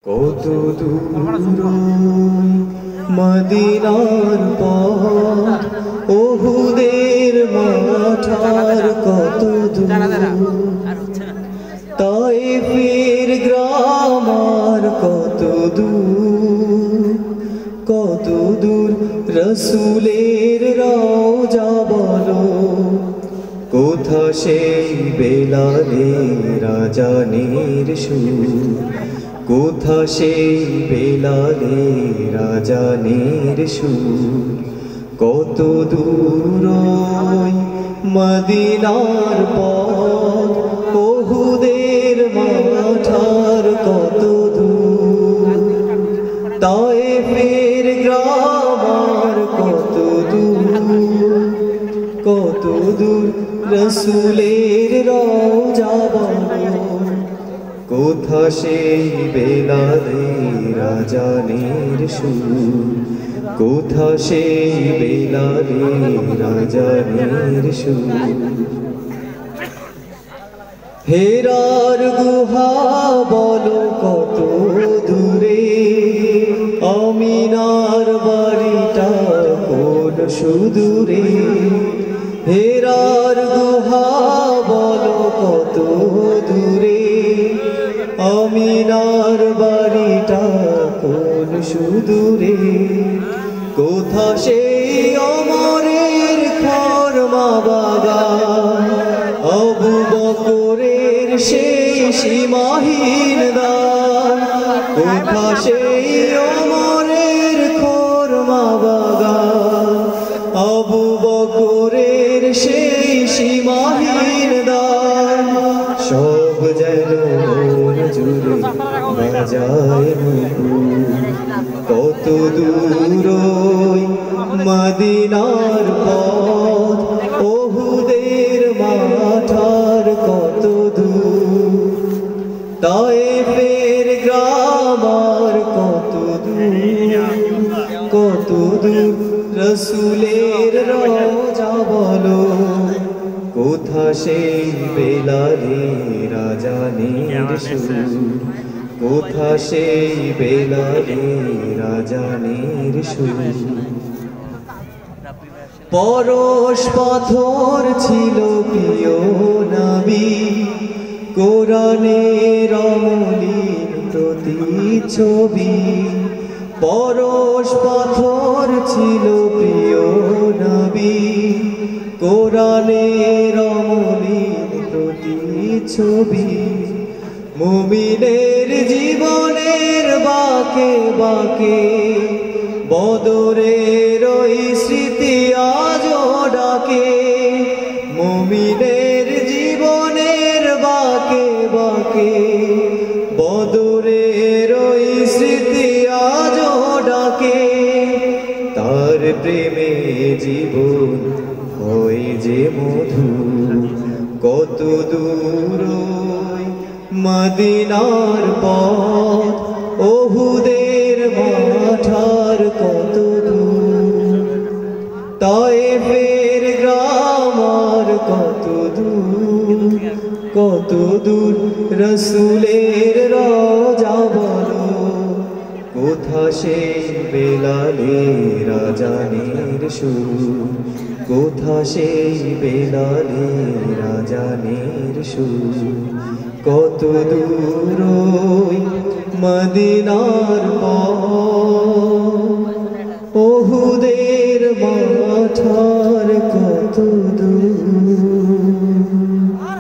কত দূর মদিনার পথ, ওহুদের মাঠার কত দূর, তায়েফের গ্রাম আর কত দূর, কত দূর রসুলের রওজা বলো, কোথা সেই বেলালের আজানের সুর, কোথা সেই বেলালের আজানের সুর, কত দূর মদিনার পথ, ওহুদের মাঠার কত দূর, তায়েফের গ্রাম আর কত দূর, কত দূর রসুলের রওজা বলো, কোথা সেই বেলালের আজানের সুর, কোথা সেই বেলালের আজানের সুর। হেরার গুহা বলো কত দূরে, আমিনার বাড়িটা কোন সুদূরে, হেরার গুহা বলো কত দূরে, আমিনার বাড়িটা কোন সুদূরে, কোথা সেই ওমরের খরমা বাগান, আবু বকরের সেই সীমাহীন দান, কোথা সেই ওমরের খরমা বাগান, আবু বকরের সেই সীমাহীন দান, সব যেন মন জুড়ে বাজায় মুকুল, কত দূর মদিনার পথ, ওহুদের মাঠার কত দূর, তায়েফের গ্রাম আর কত দূর, কত দূর রসুলের রওজা বলো, কোথা সেই বেলালের আজানের সুর, কোথা সেই বেলালের আজানের সুর। পরশ পাথর ছিল প্রিয় নবী, কোরআনের অমলিন প্রতিচ্ছবি, পরশ পাথর ছিল প্রিয় নবী, কোরআনের অমলিন প্রতিচ্ছবি, মুমিনের জীবনের বাঁকে বাঁকে বদরের ওই স্মৃতি আজও ডাকে, মুমিনের জীবনের বাঁকে বাঁকে বদরের ওই স্মৃতি আজও ডাকে, তার প্রেমে জীবন হয় যে মধুর, কত দূর মদিনার পথ, ওহুদের মাঠার কত দূর, তায়েফের গ্রাম আর কত দূর, কত দূর রসুলের রওজা বলো, কোথা সেই বেলালের আজানের সুর, কোথা সেই বেলালের আজানের সুর, কত দূর মদিনার পথ, ওহুদের মাঠার কত দূর।